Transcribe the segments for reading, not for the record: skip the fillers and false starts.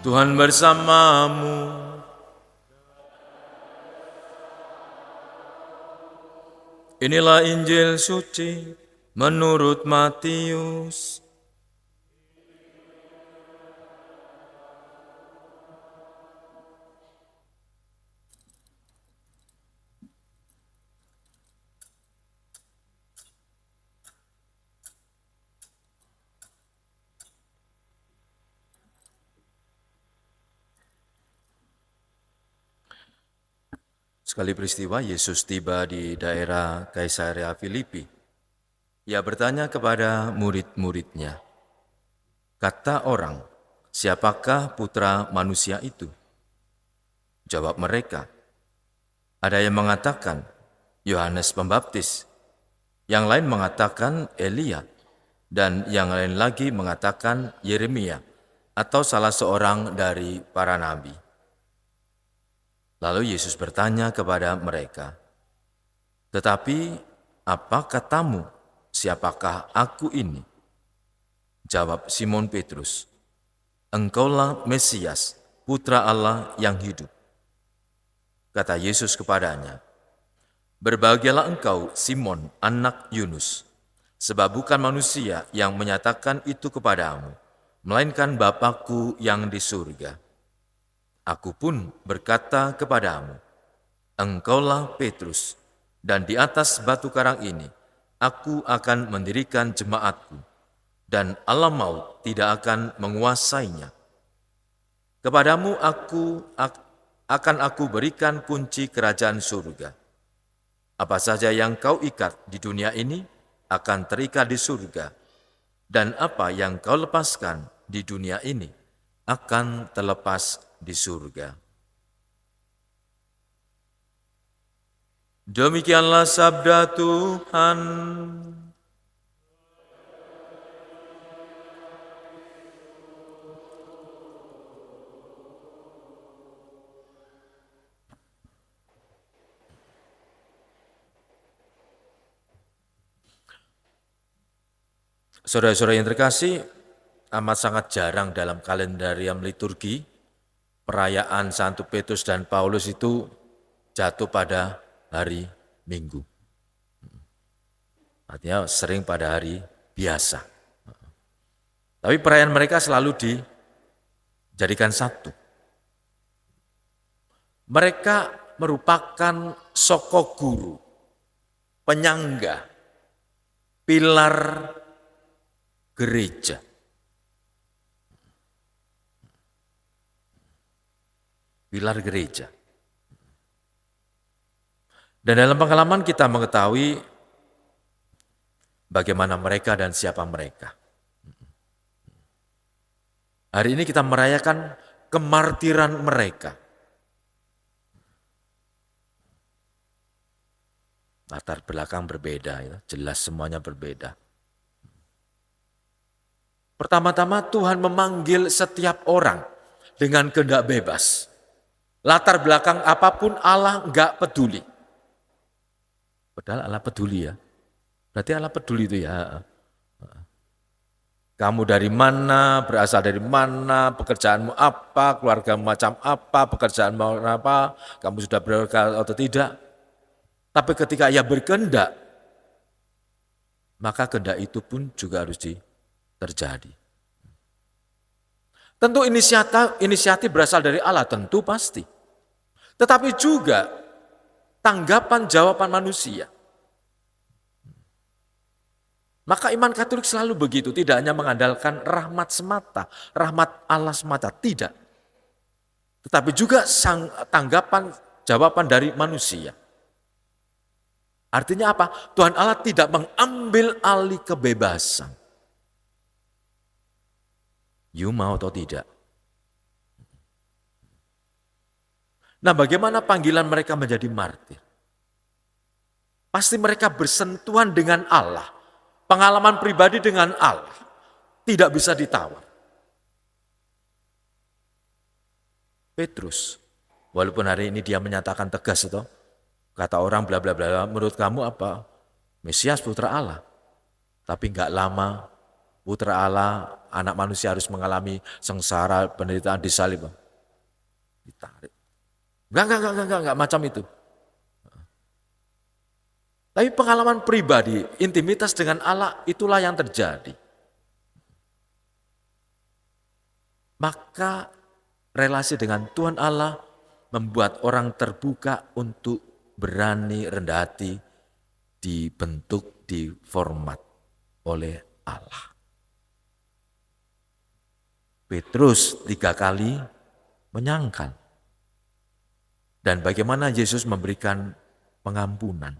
Tuhan bersamamu. Inilah Injil suci menurut Matius. Sekali peristiwa Yesus tiba di daerah Kaisarea Filipi. Ia bertanya kepada murid-muridnya, "Kata orang, siapakah putra manusia itu?" Jawab mereka, "Ada yang mengatakan Yohanes Pembaptis, yang lain mengatakan Elia, dan yang lain lagi mengatakan Yeremia atau salah seorang dari para nabi." Lalu Yesus bertanya kepada mereka, "Tetapi apa katamu, siapakah aku ini?" Jawab Simon Petrus, "Engkaulah Mesias, Putra Allah yang hidup." Kata Yesus kepadanya, "Berbahagialah engkau, Simon, anak Yunus, sebab bukan manusia yang menyatakan itu kepadamu, melainkan Bapa-Ku yang di surga. Aku pun berkata kepadamu, engkaulah Petrus, dan di atas batu karang ini aku akan mendirikan jemaatku, dan alam maut tidak akan menguasainya. Kepadamu akan aku berikan kunci kerajaan surga. Apa saja yang kau ikat di dunia ini akan terikat di surga, dan apa yang kau lepaskan di dunia ini akan terlepas di surga." Demikianlah sabda Tuhan. Saudara-saudara yang terkasih, amat sangat jarang dalam kalendarium liturgi perayaan Santo Petrus dan Paulus itu jatuh pada hari Minggu. Artinya sering pada hari biasa. Tapi perayaan mereka selalu dijadikan satu. Mereka merupakan soko guru, penyangga, pilar gereja. Pilar gereja. Dan dalam pengalaman kita mengetahui bagaimana mereka dan siapa mereka. Hari ini kita merayakan kemartiran mereka. Latar belakang berbeda, ya, jelas semuanya berbeda. Pertama-tama Tuhan memanggil setiap orang dengan kehendak bebas. Latar belakang apapun Allah enggak peduli. Padahal Allah peduli ya. Berarti Allah peduli itu ya. Kamu dari mana, berasal dari mana, pekerjaanmu apa, keluargamu macam apa, pekerjaanmu apa, kamu sudah berkeluarga atau tidak. Tapi ketika ia berkehendak, maka kehendak itu pun juga harus terjadi. Tentu inisiatif berasal dari Allah, tentu pasti. Tetapi juga tanggapan jawaban manusia. Maka iman Katolik selalu begitu, tidak hanya mengandalkan rahmat semata, rahmat Allah semata, tidak. Tetapi juga tanggapan jawaban dari manusia. Artinya apa? Tuhan Allah tidak mengambil alih kebebasan. You mau atau tidak? Nah, bagaimana panggilan mereka menjadi martir? Pasti mereka bersentuhan dengan Allah. Pengalaman pribadi dengan Allah. Tidak bisa ditawar. Petrus, walaupun hari ini dia menyatakan tegas itu, kata orang bla bla bla, menurut kamu apa? Mesias putra Allah. Tapi enggak lama putra Allah anak manusia harus mengalami sengsara, penderitaan, disalib. Ditarik. Enggak, macam itu. Tapi pengalaman pribadi, intimitas dengan Allah, itulah yang terjadi. Maka relasi dengan Tuhan Allah membuat orang terbuka untuk berani rendah hati, dibentuk, diformat oleh Allah. Petrus 3 kali menyangkal. Dan bagaimana Yesus memberikan pengampunan.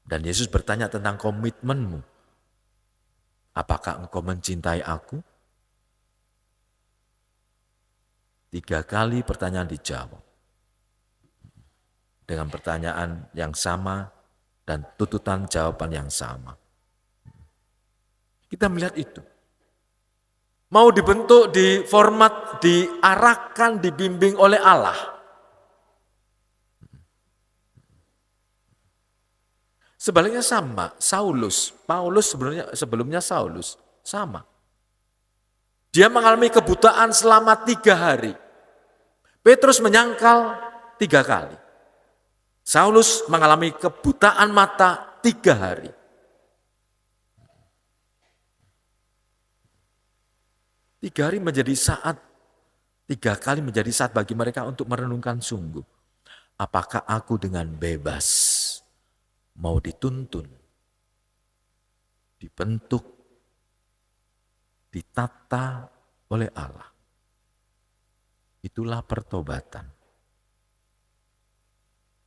Dan Yesus bertanya tentang komitmenmu. Apakah engkau mencintai aku? 3 kali pertanyaan dijawab. Dengan pertanyaan yang sama dan tuntutan jawaban yang sama. Kita melihat itu. Mau dibentuk, diformat, diarahkan, dibimbing oleh Allah. Sebaliknya sama, Paulus sebelumnya Saulus, sama. Dia mengalami kebutaan selama 3 hari. Petrus menyangkal 3 kali. Saulus mengalami kebutaan mata 3 hari. Tiga kali menjadi saat bagi mereka untuk merenungkan sungguh. Apakah aku dengan bebas mau dituntun, dibentuk, ditata oleh Allah. Itulah pertobatan.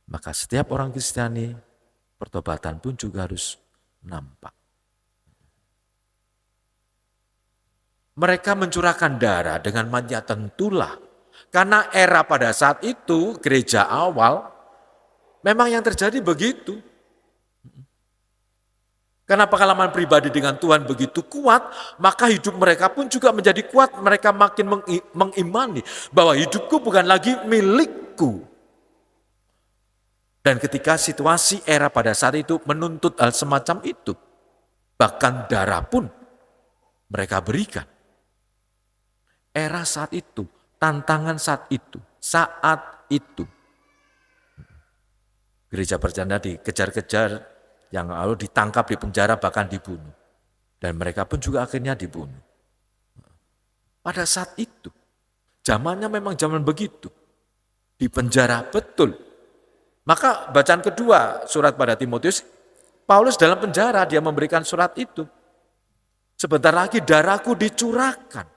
Maka setiap orang Kristiani, pertobatan pun juga harus nampak. Mereka mencurahkan darah dengan manja tentulah. Karena era pada saat itu, gereja awal, memang yang terjadi begitu. Karena pengalaman pribadi dengan Tuhan begitu kuat, maka hidup mereka pun juga menjadi kuat. Mereka makin mengimani bahwa hidupku bukan lagi milikku. Dan ketika situasi era pada saat itu menuntut hal semacam itu, bahkan darah pun mereka berikan. Era saat itu, tantangan saat itu. Gereja bercanda dikejar-kejar, yang lalu ditangkap, dipenjara, bahkan dibunuh. Dan mereka pun juga akhirnya dibunuh. Pada saat itu, zamannya memang zaman begitu. Dipenjara betul. Maka bacaan kedua surat pada Timotius, Paulus dalam penjara, dia memberikan surat itu. Sebentar lagi darahku dicurahkan.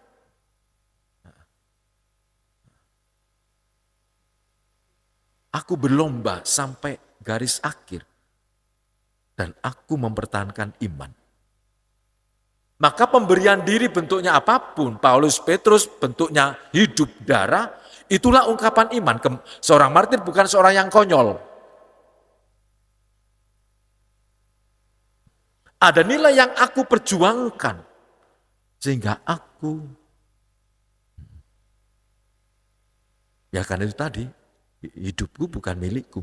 Aku berlomba sampai garis akhir. Dan aku mempertahankan iman. Maka pemberian diri bentuknya apapun, Paulus, Petrus bentuknya hidup darah, itulah ungkapan iman. Seorang martir bukan seorang yang konyol. Ada nilai yang aku perjuangkan, sehingga aku, ya karena itu tadi, hidupku bukan milikku.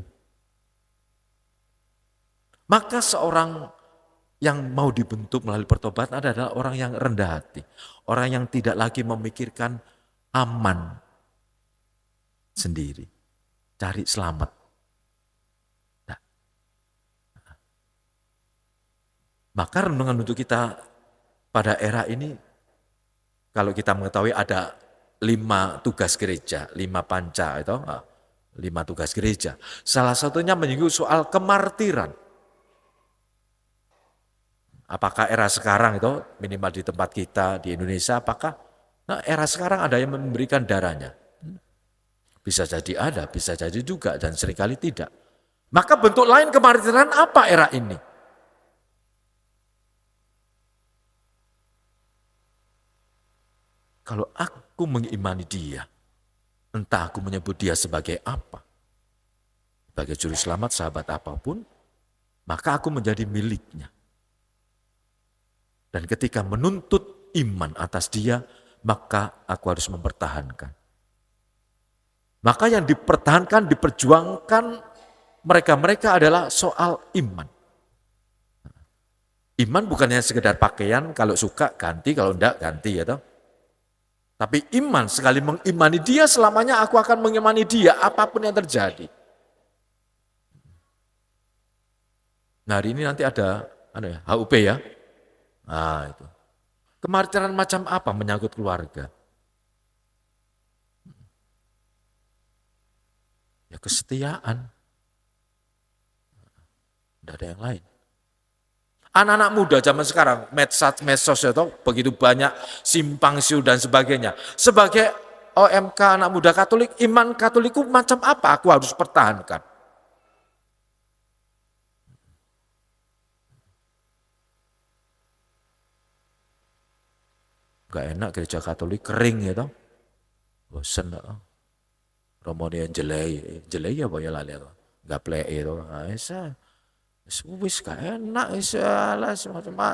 Maka seorang yang mau dibentuk melalui pertobatan adalah orang yang rendah hati. Orang yang tidak lagi memikirkan aman sendiri. Cari selamat. Nah. Maka renungan untuk kita pada era ini, kalau kita mengetahui ada 5 tugas gereja, 5 panca, 5 tugas gereja. Salah satunya menyinggung soal kemartiran. Apakah era sekarang itu minimal di tempat kita di Indonesia, apakah era sekarang ada yang memberikan darahnya? Bisa jadi ada, bisa jadi juga, dan seringkali tidak. Maka bentuk lain kemartiran apa era ini? Kalau aku mengimani dia, entah aku menyebut dia sebagai apa, sebagai juru selamat, sahabat apapun, maka aku menjadi miliknya. Dan ketika menuntut iman atas dia, maka aku harus mempertahankan. Maka yang dipertahankan, diperjuangkan mereka-mereka adalah soal iman. Iman bukannya sekedar pakaian, kalau suka ganti, kalau enggak ganti ya toh. Tapi iman, sekali mengimani dia, selamanya aku akan mengimani dia, apapun yang terjadi. Nah hari ini nanti ada HUP ya. Nah itu. Kemartiran macam apa menyangkut keluarga? Ya kesetiaan. Tidak ada yang lain. Anak-anak muda zaman sekarang, medsos itu begitu banyak simpang siur dan sebagainya. Sebagai OMK anak muda Katolik, iman Katolikku macam apa aku harus pertahankan? Gak enak gereja Katolik kering ya toh. Bosen lah. Romone jelek, jelek ya boya lali to. Gak plek itu. Wis gak enak lah semacam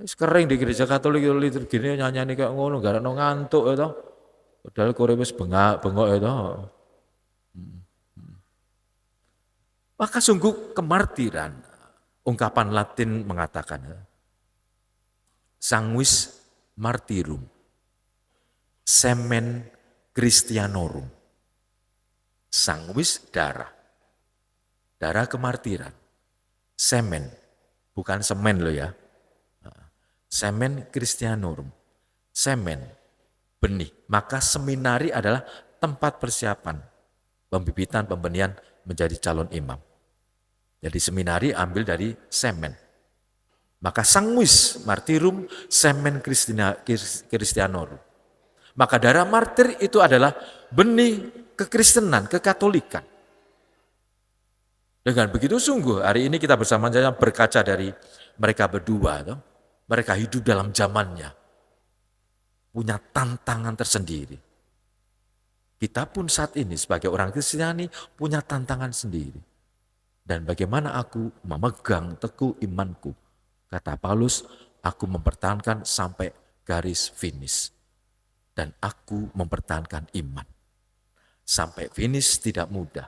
wis kering di gereja Katolik itu liturgine nyanyi kayak ngono, gak ono ngantuk ya toh. Padahal kowe wis bengok ya toh. Maka sungguh kemartiran. Ungkapan Latin mengatakan sanguis martyrum, semen Christianorum. Sanguis darah, darah kemartiran. Semen, bukan semen loh ya. Semen Christianorum, semen, benih. Maka seminari adalah tempat persiapan pembibitan pembenihan menjadi calon imam. Jadi seminari ambil dari semen. Maka sanguis martyrum semen Christianorum. Maka darah martir itu adalah benih kekristenan, kekatolikan. Dengan begitu sungguh hari ini kita bersama-sama berkaca dari mereka berdua. Mereka hidup dalam zamannya. Punya tantangan tersendiri. Kita pun saat ini sebagai orang Kristiani punya tantangan sendiri. Dan bagaimana aku memegang teguh imanku. Kata Paulus, aku mempertahankan sampai garis finish. Dan aku mempertahankan iman. Sampai finish tidak mudah.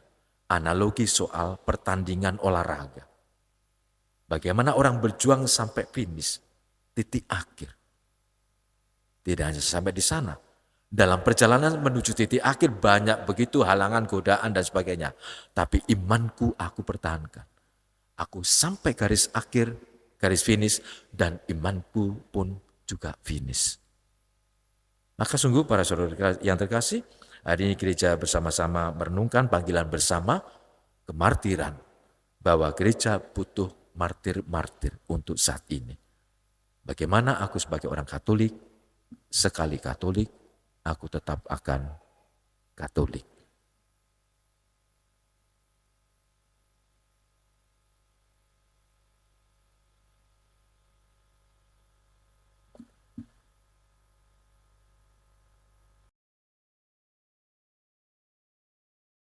Analogi soal pertandingan olahraga. Bagaimana orang berjuang sampai finish, titik akhir. Tidak hanya sampai di sana. Dalam perjalanan menuju titik akhir banyak begitu halangan, godaan dan sebagainya. Tapi imanku aku pertahankan. Aku sampai garis akhir, garis finish dan imanku pun juga finish. Maka sungguh para saudara yang terkasih, hari ini gereja bersama-sama merenungkan panggilan bersama kemartiran. Bahwa gereja butuh martir-martir untuk saat ini. Bagaimana aku sebagai orang Katolik, sekali Katolik, aku tetap akan Katolik.